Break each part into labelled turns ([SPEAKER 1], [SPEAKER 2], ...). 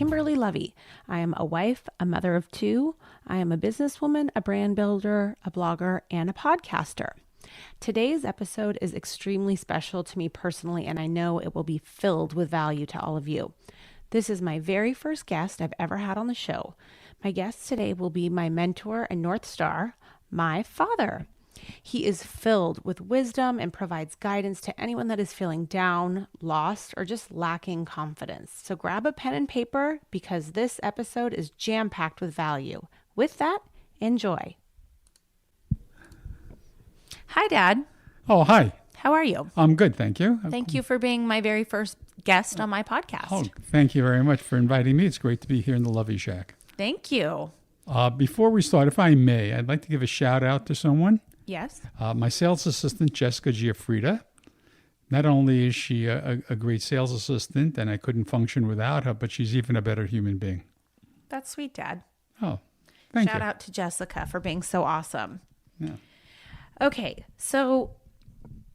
[SPEAKER 1] Kimberly Lovey. I am a wife, a mother of two. I am a businesswoman, a brand builder, a blogger, and a podcaster. Today's episode is extremely special to me personally, and I know it will be filled with value to all of you. This is my very first guest I've ever had on the show. My guest today will be my mentor and North Star, my father. He is filled with wisdom and provides guidance to anyone that is feeling down, lost, or just lacking confidence. So grab a pen and paper because this episode is jam-packed with value. With that, enjoy. Hi, Dad.
[SPEAKER 2] Oh, hi.
[SPEAKER 1] How are you?
[SPEAKER 2] I'm good, thank you.
[SPEAKER 1] Thank you for being my very first guest on my podcast.
[SPEAKER 2] Oh, thank you very much for inviting me. It's great to be here in the Lovey Shack.
[SPEAKER 1] Thank you.
[SPEAKER 2] Before we start, if I may, I'd like to give a shout out to someone.
[SPEAKER 1] Yes.
[SPEAKER 2] My sales assistant, Jessica Giafrida. Not only is she a great sales assistant, and I couldn't function without her, but she's even a better human being.
[SPEAKER 1] That's sweet, Dad.
[SPEAKER 2] Oh, thank you.
[SPEAKER 1] Shout out to Jessica for being so awesome.
[SPEAKER 2] Yeah.
[SPEAKER 1] Okay, so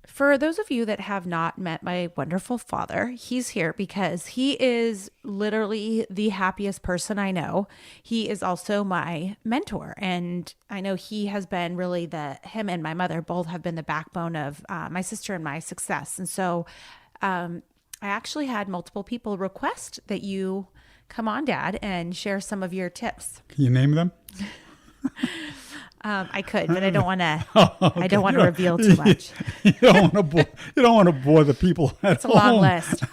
[SPEAKER 1] for those of you that have not met my wonderful father, he's here because he is literally the happiest person I know. He is also my mentor, and I know he has been really him and my mother both have been the backbone of my sister and my success. And so I actually had multiple people request that you come on, Dad, and share some of your tips.
[SPEAKER 2] Can you name them?
[SPEAKER 1] I could, but I don't want to.
[SPEAKER 2] Okay.
[SPEAKER 1] I don't want to reveal too much.
[SPEAKER 2] You don't want to bore the people at
[SPEAKER 1] It's a long
[SPEAKER 2] home.
[SPEAKER 1] list.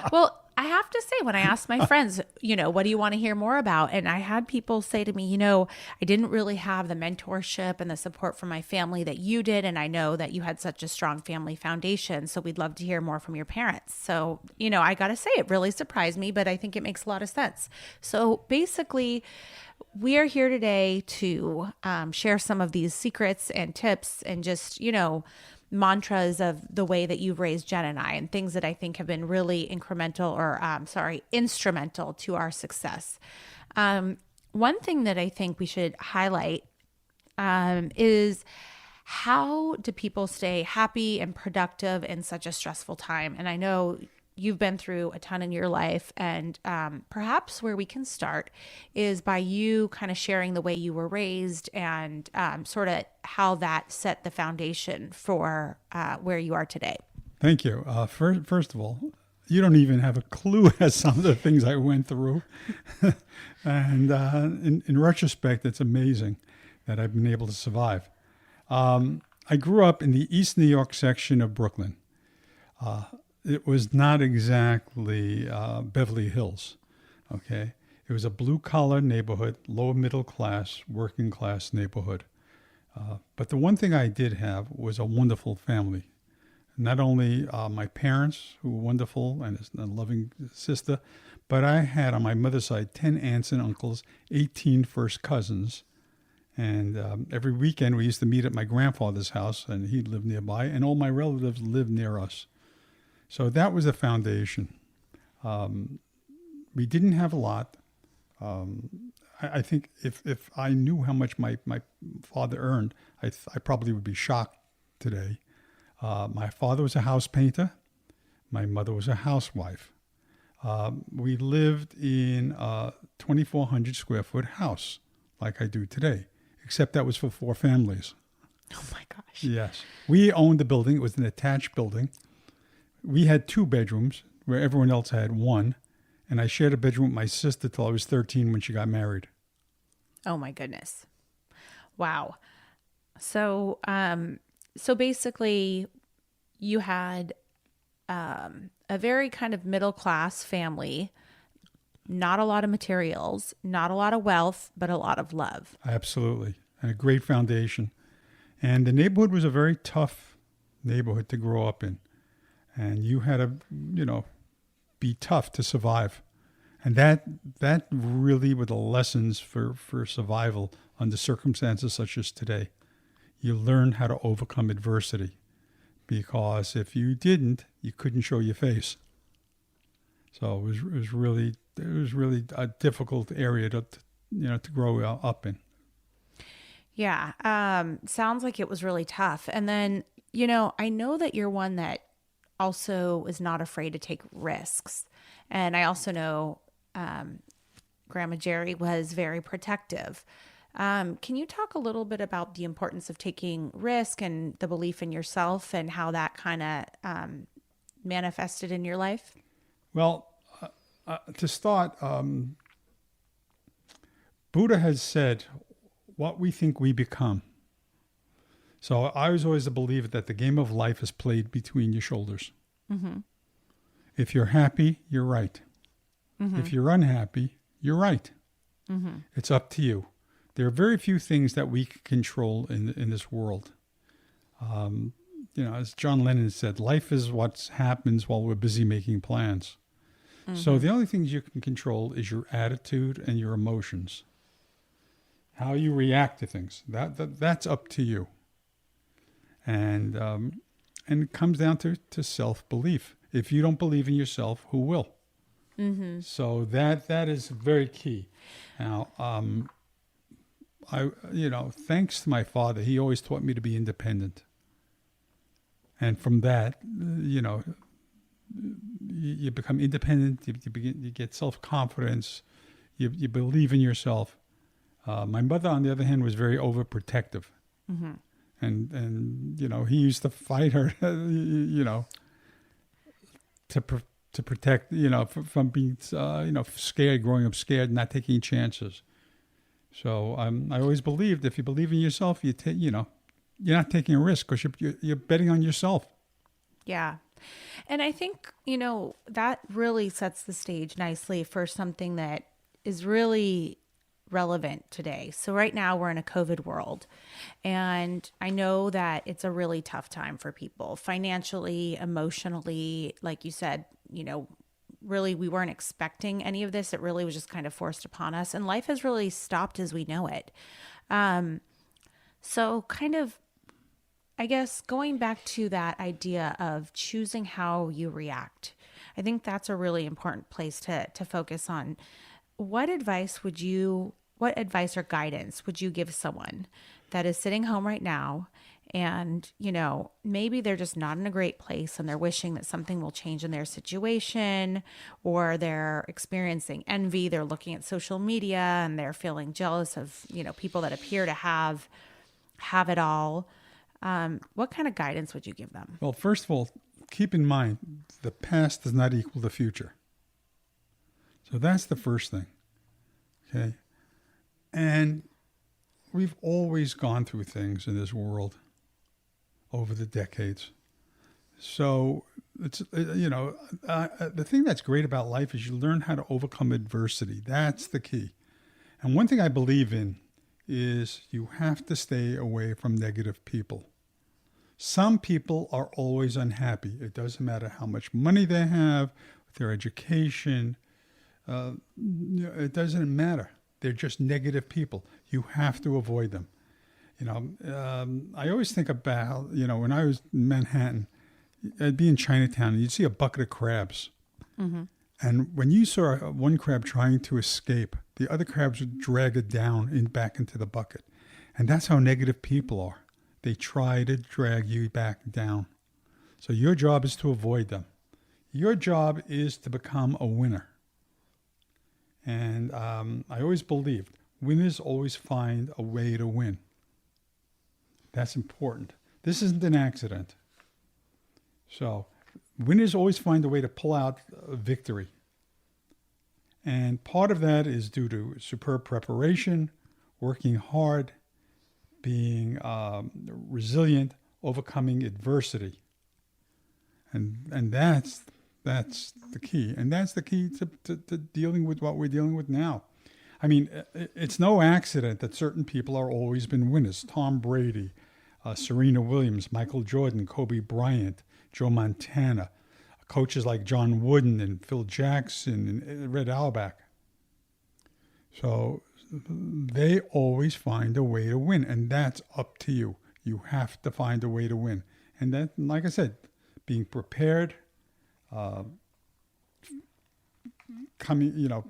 [SPEAKER 1] Well, I have to say, when I asked my friends, what do you want to hear more about? And I had people say to me, I didn't really have the mentorship and the support from my family that you did. And I know that you had such a strong family foundation. So we'd love to hear more from your parents. So, I got to say, it really surprised me, but I think it makes a lot of sense. So basically, we are here today to share some of these secrets and tips and just, mantras of the way that you've raised Jen and I, and things that I think have been really instrumental to our success. One thing that I think we should highlight is how do people stay happy and productive in such a stressful time? And I know you've been through a ton in your life, and perhaps where we can start is by you kind of sharing the way you were raised and sort of how that set the foundation for where you are today.
[SPEAKER 2] Thank you. First of all, you don't even have a clue at some of the things I went through. And in retrospect, it's amazing that I've been able to survive. I grew up in the East New York section of Brooklyn. It was not exactly Beverly Hills, okay? It was a blue-collar neighborhood, lower middle class, working class neighborhood. But the one thing I did have was a wonderful family. Not only my parents, who were wonderful, and a loving sister, but I had on my mother's side 10 aunts and uncles, 18 first cousins. And every weekend we used to meet at my grandfather's house, and he lived nearby, and all my relatives lived near us. So that was the foundation. We didn't have a lot. I think if I knew how much my father earned, I probably would be shocked today. My father was a house painter. My mother was a housewife. We lived in a 2,400 square foot house like I do today, except that was for 4 families.
[SPEAKER 1] Oh my gosh.
[SPEAKER 2] Yes. We owned the building. It was an attached building. We had 2 bedrooms where everyone else had 1. And I shared a bedroom with my sister till I was 13 when she got married.
[SPEAKER 1] Oh my goodness. Wow. So, so basically you had, a very kind of middle-class family, not a lot of materials, not a lot of wealth, but a lot of love.
[SPEAKER 2] Absolutely. And a great foundation. And the neighborhood was a very tough neighborhood to grow up in. And you had to, be tough to survive. And that really were the lessons for survival under circumstances such as today. You learn how to overcome adversity, because if you didn't, you couldn't show your face. So it was really a difficult area to grow up in.
[SPEAKER 1] Yeah. Sounds like it was really tough. And then, I know that you're one that also was not afraid to take risks. And I also know Grandma Jerry was very protective. Can you talk a little bit about the importance of taking risk and the belief in yourself and how that kind of manifested in your life?
[SPEAKER 2] Well, to start, Buddha has said, what we think we become. So I was always a believer that the game of life is played between your shoulders.
[SPEAKER 1] Mm-hmm.
[SPEAKER 2] If you're happy, you're right.
[SPEAKER 1] Mm-hmm.
[SPEAKER 2] If you're unhappy, you're right.
[SPEAKER 1] Mm-hmm.
[SPEAKER 2] It's up to you. There are very few things that we can control in this world. As John Lennon said, life is what happens while we're busy making plans. Mm-hmm. So the only things you can control is your attitude and your emotions. How you react to things. That's up to you. And it comes down to self-belief. If you don't believe in yourself, who will?
[SPEAKER 1] Mm-hmm.
[SPEAKER 2] So that is very key. Now, thanks to my father, he always taught me to be independent. And from that, you become independent. You get self-confidence. You believe in yourself. My mother, on the other hand, was very overprotective.
[SPEAKER 1] Mm-hmm.
[SPEAKER 2] And he used to fight her, to protect, from being, scared, growing up scared, not taking chances. So I always believed if you believe in yourself, you're not taking a risk because you're betting on yourself.
[SPEAKER 1] Yeah. And I think, that really sets the stage nicely for something that is really relevant today. So right now we're in a COVID world, and I know that it's a really tough time for people financially, emotionally, like you said, really we weren't expecting any of this. It really was just kind of forced upon us, and life has really stopped as we know it. So kind of, I guess, going back to that idea of choosing how you react, I think that's a really important place to focus on. What advice or guidance would you give someone that is sitting home right now and, maybe they're just not in a great place and they're wishing that something will change in their situation, or they're experiencing envy, they're looking at social media and they're feeling jealous of, people that appear to have it all. What kind of guidance would you give them?
[SPEAKER 2] Well, first of all, keep in mind, the past does not equal the future. So that's the first thing. Okay. And we've always gone through things in this world over the decades. So it's, the thing that's great about life is you learn how to overcome adversity. That's the key. And one thing I believe in is you have to stay away from negative people. Some people are always unhappy. It doesn't matter how much money they have, their education. It doesn't matter. They're just negative people. You have to avoid them. I always think about, when I was in Manhattan, I'd be in Chinatown and you'd see a bucket of crabs. Mm-hmm. And when you saw one crab trying to escape, the other crabs would drag it down back into the bucket. And that's how negative people are. They try to drag you back down. So your job is to avoid them. Your job is to become a winner. And I always believed winners always find a way to win. That's important. This isn't an accident. So winners always find a way to pull out a victory. And part of that is due to superb preparation, working hard, being resilient, overcoming adversity. And that's the key. And that's the key to dealing with what we're dealing with now. I mean, it's no accident that certain people are always been winners. Tom Brady, Serena Williams, Michael Jordan, Kobe Bryant, Joe Montana, coaches like John Wooden and Phil Jackson and Red Auerbach. So they always find a way to win, and that's up to you. You have to find a way to win. And that, like I said, being prepared,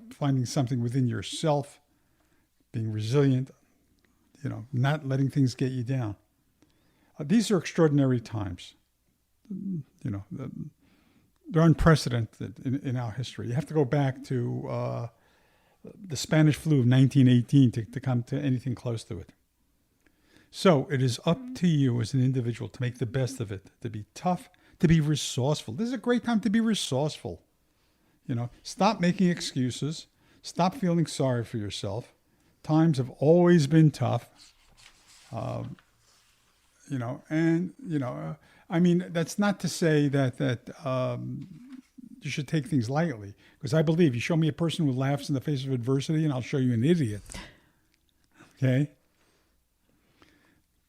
[SPEAKER 2] finding something within yourself, being resilient, not letting things get you down. These are extraordinary times. they're unprecedented in our history. You have to go back to the Spanish flu of 1918 to come to anything close to it. So it is up to you as an individual to make the best of it, to be tough, to be resourceful. This is a great time to be resourceful. Stop making excuses. Stop feeling sorry for yourself. Times have always been tough. I mean, that's not to say that you should take things lightly, because I believe you show me a person who laughs in the face of adversity and I'll show you an idiot. Okay?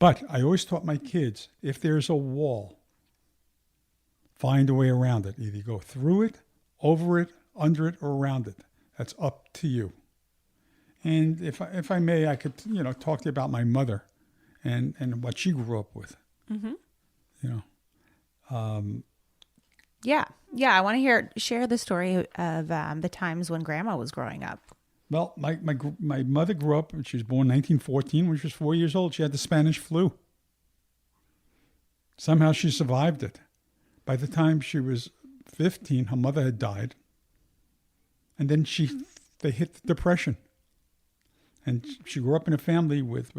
[SPEAKER 2] But I always taught my kids, if there's a wall, find a way around it. Either go through it, over it, under it, or around it. That's up to you. And if I may, I could, talk to you about my mother and what she grew up with.
[SPEAKER 1] Mm-hmm.
[SPEAKER 2] Yeah.
[SPEAKER 1] I want to share the story of the times when Grandma was growing up.
[SPEAKER 2] Well, my mother grew up, she was born in 1914. When she was 4 years old, she had the Spanish flu. Somehow she survived it. By the time she was 15, her mother had died. And then they hit the Depression. And she grew up in a family with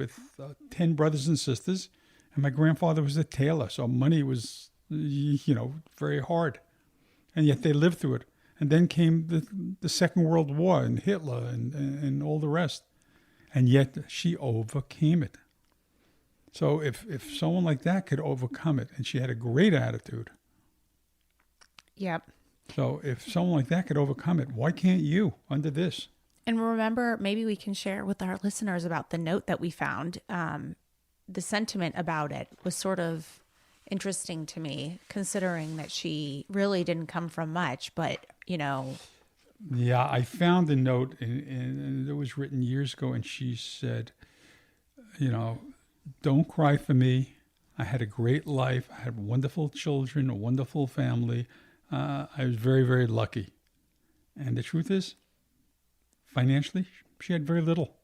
[SPEAKER 2] 10 brothers and sisters. And my grandfather was a tailor, so money was, very hard. And yet they lived through it. And then came the Second World War and Hitler and all the rest. And yet she overcame it. So if someone like that could overcome it, and she had a great attitude.
[SPEAKER 1] Yep.
[SPEAKER 2] So if someone like that could overcome it, why can't you under this?
[SPEAKER 1] And remember, maybe we can share with our listeners about the note that we found. The sentiment about it was sort of interesting to me, considering that she really didn't come from much, but,
[SPEAKER 2] Yeah, I found a note, and it was written years ago, and she said, don't cry for me. I had a great life. I had wonderful children, a wonderful family. I was very, very lucky. And the truth is, financially, she had very little.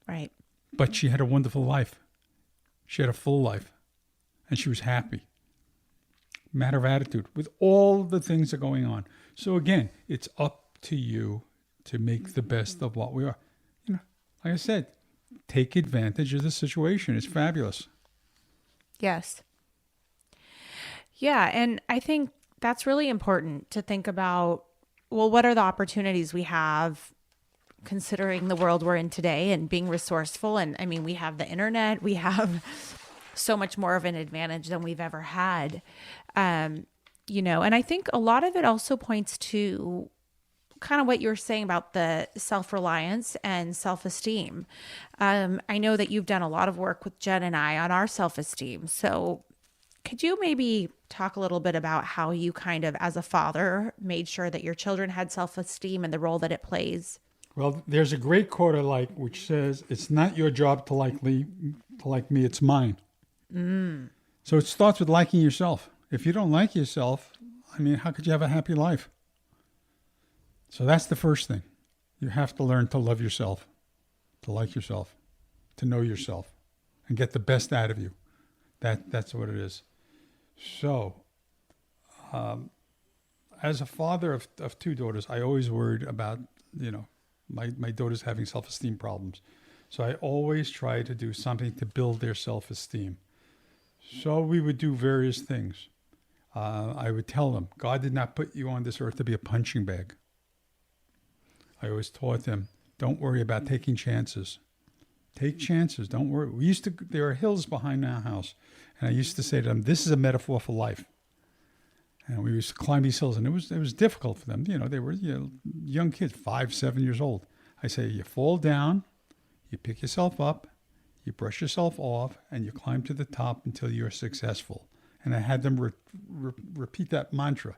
[SPEAKER 1] Right.
[SPEAKER 2] But she had a wonderful life. She had a full life. And she was happy. Matter of attitude with all the things that are going on. So again, it's up to you to make the best of what we are. Like I said, take advantage of the situation. It's fabulous.
[SPEAKER 1] Yes. Yeah. And I think that's really important to think about, well, what are the opportunities we have considering the world we're in today and being resourceful? And I mean, we have the internet, we have so much more of an advantage than we've ever had. And I think a lot of it also points to kind of what you're saying about the self-reliance and self-esteem. I know that you've done a lot of work with Jen and I on our self-esteem. So could you maybe talk a little bit about how you kind of, as a father, made sure that your children had self-esteem and the role that it plays?
[SPEAKER 2] Well, there's a great quote I like, which says, "It's not your job to like me, it's mine." So it starts with liking yourself. If you don't like yourself, how could you have a happy life? So that's the first thing. You have to learn to love yourself, to like yourself, to know yourself, and get the best out of you. That's what it is. So, as a father of two daughters, I always worried about, my daughters having self-esteem problems. So I always try to do something to build their self-esteem. So we would do various things. I would tell them, God did not put you on this earth to be a punching bag. I always taught them, don't worry about taking chances. Take chances. Don't worry. There are hills behind our house. And I used to say to them, this is a metaphor for life. And we used to climb these hills, and it was difficult for them. They were young kids, 5, 7 years old. I say, you fall down, you pick yourself up, you brush yourself off, and you climb to the top until you're successful. And I had them repeat that mantra.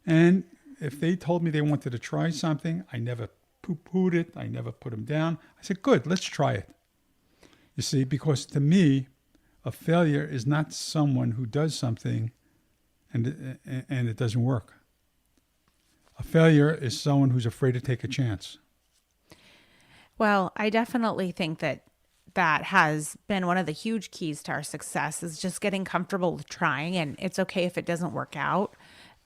[SPEAKER 2] And if they told me they wanted to try something, I never poo-pooed it. I never put them down. I said, good, let's try it. You see, because to me, a failure is not someone who does something and it doesn't work. A failure is someone who's afraid to take a chance.
[SPEAKER 1] Well, I definitely think that has been one of the huge keys to our success, is just getting comfortable with trying, and it's okay if it doesn't work out.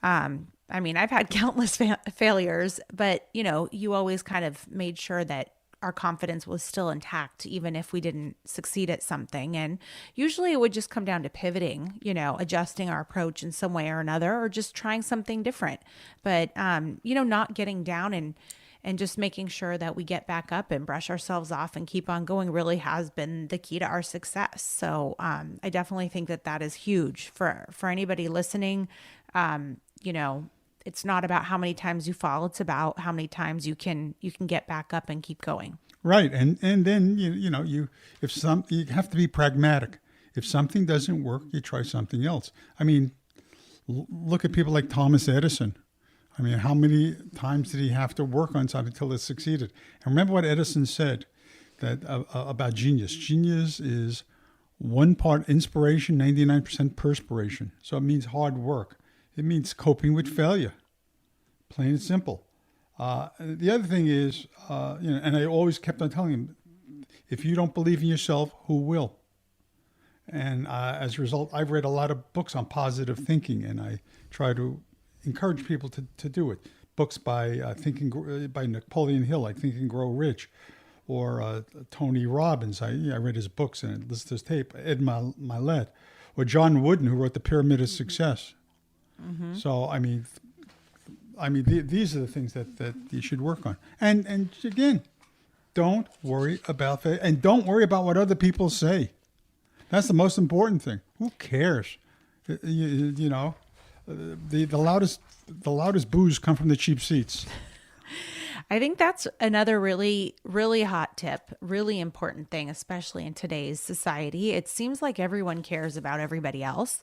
[SPEAKER 1] I mean, I've had countless failures, but you always kind of made sure that our confidence was still intact, even if we didn't succeed at something. And usually it would just come down to pivoting, adjusting our approach in some way or another, or just trying something different. But, not getting down and just making sure that we get back up and brush ourselves off and keep on going really has been the key to our success. So I definitely think that is huge for anybody listening. It's not about how many times you fall. It's about how many times you can get back up and keep going.
[SPEAKER 2] Right. And then, you have to be pragmatic. If something doesn't work, you try something else. I mean, look at people like Thomas Edison. I mean, how many times did he have to work on something until it succeeded? And remember what Edison said that about genius. Genius is 1% inspiration, 99% perspiration. So it means hard work. It means coping with failure, plain and simple. The other thing is, and I always kept on telling him, if you don't believe in yourself, who will? And as a result, I've read a lot of books on positive thinking, and I try to encourage people to do it. Books by by Napoleon Hill, like Think and Grow Rich, or Tony Robbins. I read his books and listened to his tape. Ed Milet, or John Wooden, who wrote The Pyramid of Success. Mm-hmm. So these are the things that you should work on. And again, don't worry about that, and don't worry about what other people say. That's the most important thing. Who cares? The loudest boos come from the cheap seats.
[SPEAKER 1] I think that's another really, really hot tip, really important thing, especially in today's society. It seems like everyone cares about everybody else.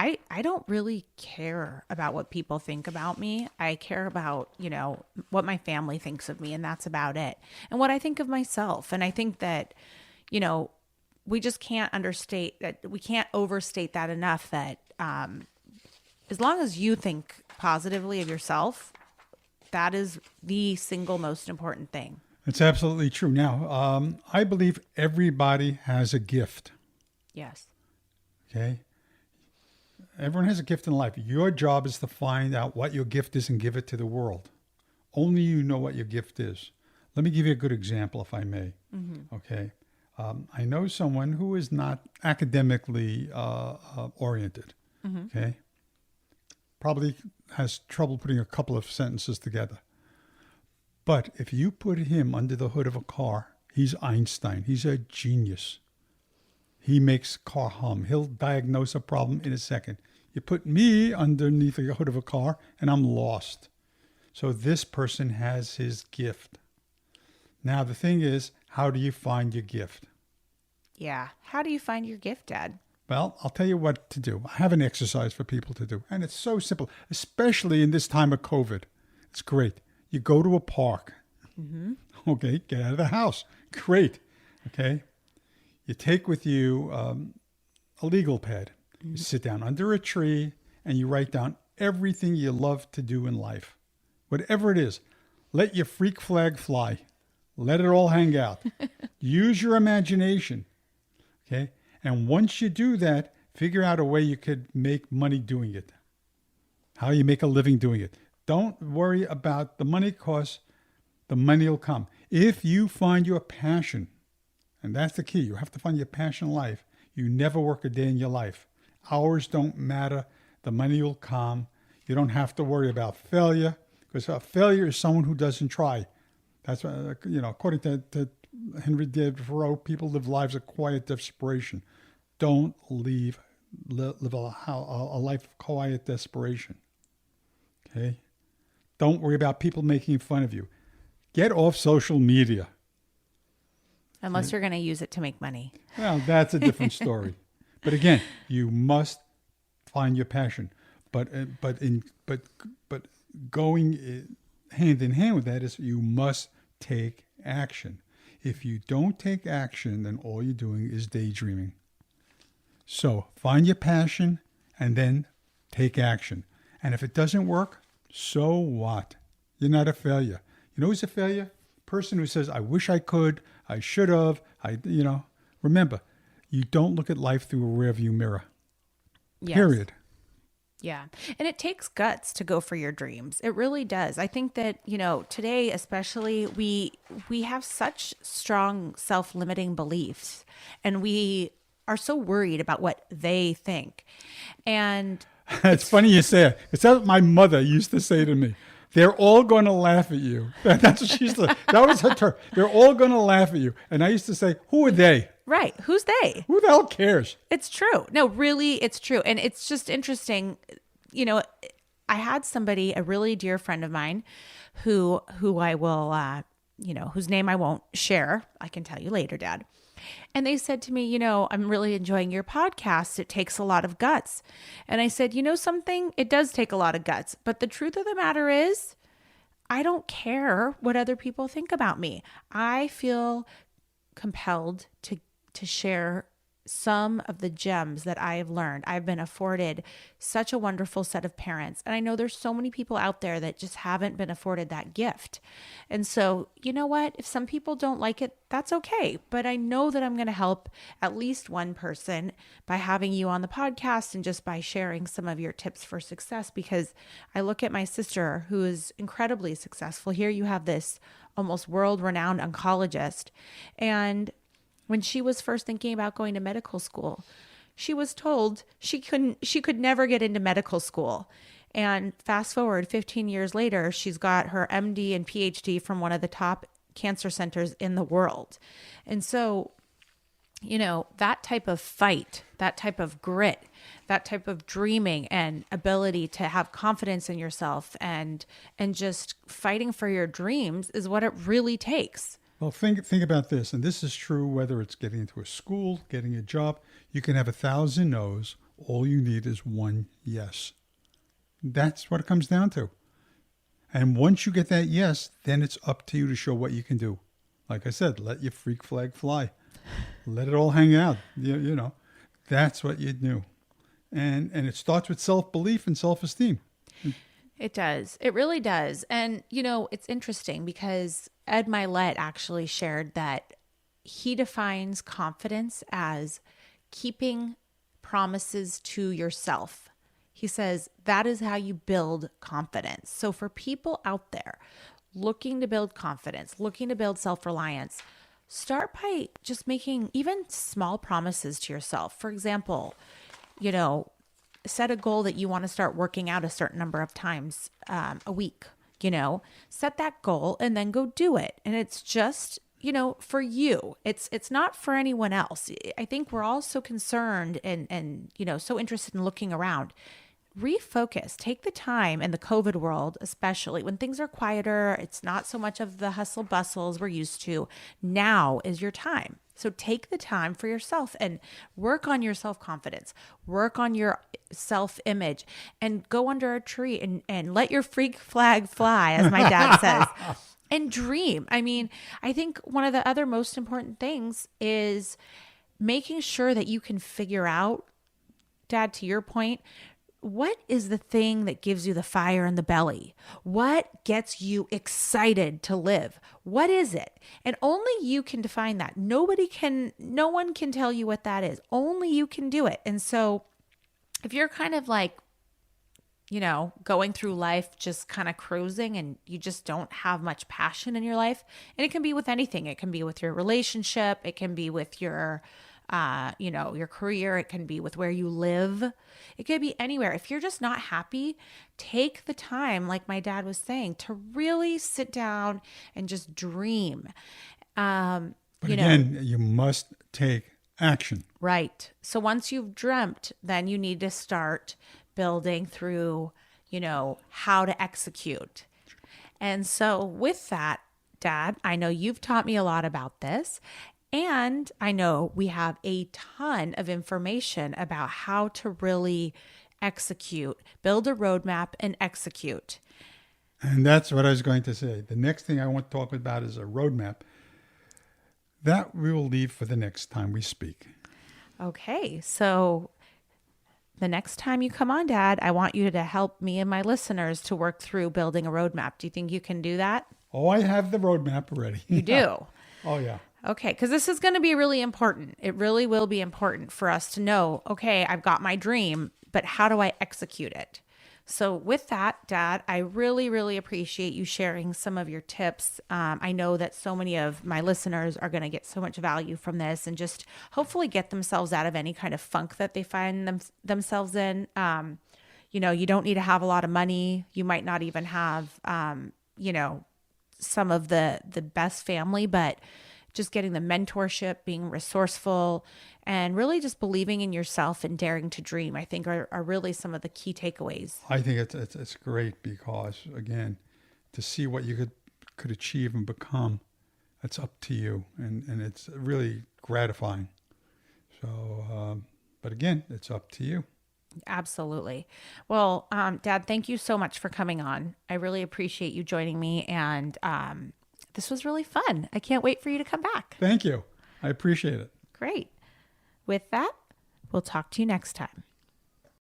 [SPEAKER 1] I don't really care about what people think about me. I care about, what my family thinks of me, and that's about it. And what I think of myself. And I think that, we just can't overstate that enough, that as long as you think positively of yourself, that is the single most important thing.
[SPEAKER 2] It's absolutely true. Now, I believe everybody has a gift.
[SPEAKER 1] Yes.
[SPEAKER 2] Okay. Everyone has a gift in life. Your job is to find out what your gift is and give it to the world. Only you know what your gift is. Let me give you a good example, if I may. Mm-hmm. Okay. I know someone who is not academically oriented. Mm-hmm. Okay. Probably has trouble putting a couple of sentences together. But if you put him under the hood of a car, he's Einstein. He's a genius. He makes car hum. He'll diagnose a problem in a second. You put me underneath the hood of a car, and I'm lost. So this person has his gift. Now, the thing is, how do you find your gift?
[SPEAKER 1] Yeah. How do you find your gift, Dad?
[SPEAKER 2] Well, I'll tell you what to do. I have an exercise for people to do, and it's so simple, especially in this time of COVID. It's great. You go to a park. Mm-hmm. Okay, get out of the house. Great. Okay. You take with you a legal pad. Mm-hmm. You sit down under a tree and you write down everything you love to do in life. Whatever it is, let your freak flag fly. Let it all hang out. Use your imagination. Okay. And once you do that, figure out a way you could make money doing it. How you make a living doing it. Don't worry about the money costs. The money will come. If you find your passion, and that's the key, you have to find your passion in life. You never work a day in your life. Hours don't matter. The money will come. You don't have to worry about failure, because a failure is someone who doesn't try. That's according to Henry David Thoreau, people live lives of quiet desperation. Don't live a life of quiet desperation. Okay? Don't worry about people making fun of you. Get off social media.
[SPEAKER 1] Unless you're going to use it to make money.
[SPEAKER 2] Well, that's a different story. But again, you must find your passion. But going hand in hand with that is you must take action. If you don't take action, then all you're doing is daydreaming. So find your passion and then take action. And if it doesn't work, so what? You're not a failure. You know who's a failure? Person who says, I wish I could, I should have, Remember, you don't look at life through a rearview mirror. Yes. Period.
[SPEAKER 1] Yeah. And it takes guts to go for your dreams. It really does. I think that, today especially we have such strong self-limiting beliefs, and we are so worried about what they think. And
[SPEAKER 2] It's funny you say it. It's what my mother used to say to me. They're all going to laugh at you. That's what she used to. That was her term. They're all going to laugh at you. And I used to say, who are they?
[SPEAKER 1] right, who's they?
[SPEAKER 2] Who the hell cares?
[SPEAKER 1] It's true. No, really, it's true. And it's just interesting. I had somebody, a really dear friend of mine, who I will, whose name I won't share. I can tell you later, Dad. And they said to me, I'm really enjoying your podcast. It takes a lot of guts. And I said, something? It does take a lot of guts. But the truth of the matter is, I don't care what other people think about me. I feel compelled to share some of the gems that I have learned. I've been afforded such a wonderful set of parents. And I know there's so many people out there that just haven't been afforded that gift. And so, you know what? If some people don't like it, that's okay. But I know that I'm going to help at least one person by having you on the podcast and just by sharing some of your tips for success, because I look at my sister, who is incredibly successful. Here you have this almost world-renowned oncologist, and when she was first thinking about going to medical school, she was told she could never get into medical school. And fast forward 15 years later, she's got her MD and PhD from one of the top cancer centers in the world. And so, that type of fight, that type of grit, that type of dreaming and ability to have confidence in yourself and just fighting for your dreams is what it really takes.
[SPEAKER 2] Well, think about this, and this is true whether it's getting into a school, getting a job. You can have 1,000 no's. All you need is one yes. That's what it comes down to. And once you get that yes, then it's up to you to show what you can do. Like I said, let your freak flag fly. Let it all hang out. That's what you do. And it starts with self-belief and self-esteem.
[SPEAKER 1] It does. It really does. And, it's interesting because Ed Milet actually shared that he defines confidence as keeping promises to yourself. He says that is how you build confidence. So for people out there looking to build confidence, looking to build self-reliance, start by just making even small promises to yourself. For example, set a goal that you want to start working out a certain number of times a week. Set that goal and then go do it. And it's just, for you. It's not for anyone else. I think we're all so concerned and so interested in looking around. Refocus. Take the time in the COVID world, especially when things are quieter. It's not so much of the hustle bustles we're used to. Now is your time. So take the time for yourself and work on your self-confidence, work on your self-image, and go under a tree and let your freak flag fly, as my dad says, and dream. I mean, I think one of the other most important things is making sure that you can figure out, Dad, to your point, what is the thing that gives you the fire in the belly? What gets you excited to live? What is it? And only you can define that. No one can tell you what that is. Only you can do it. And so if you're kind of like, going through life, just kind of cruising and you just don't have much passion in your life, and it can be with anything. It can be with your relationship. It can be with your your career. It can be with where you live. It could be anywhere. If you're just not happy, take the time, like my dad was saying, to really sit down and just dream.
[SPEAKER 2] But again, you must take action.
[SPEAKER 1] Right. So once you've dreamt, then you need to start building through, how to execute. And so with that, Dad, I know you've taught me a lot about this. And I know we have a ton of information about how to really execute, build a roadmap and execute.
[SPEAKER 2] And that's what I was going to say. The next thing I want to talk about is a roadmap. That we will leave for the next time we speak.
[SPEAKER 1] Okay. So the next time you come on, Dad, I want you to help me and my listeners to work through building a roadmap. Do you think you can do that?
[SPEAKER 2] Oh, I have the roadmap ready.
[SPEAKER 1] You do?
[SPEAKER 2] Oh, yeah.
[SPEAKER 1] Okay, because this is going to be really important. It really will be important for us to know, okay, I've got my dream. but how do I execute it? So with that, Dad, I really, really appreciate you sharing some of your tips. I know that so many of my listeners are going to get so much value from this and just hopefully get themselves out of any kind of funk that they find themselves in. You don't need to have a lot of money. You might not even have, some of the best family, but just getting the mentorship, being resourceful, and really just believing in yourself and daring to dream, I think are really some of the key takeaways.
[SPEAKER 2] I think it's great because, again, to see what you could achieve and become, that's up to you. And it's really gratifying. So, but again, it's up to you.
[SPEAKER 1] Absolutely. Well, Dad, thank you so much for coming on. I really appreciate you joining me. And this was really fun. I can't wait for you to come back.
[SPEAKER 2] Thank you. I appreciate it.
[SPEAKER 1] Great. With that, we'll talk to you next time.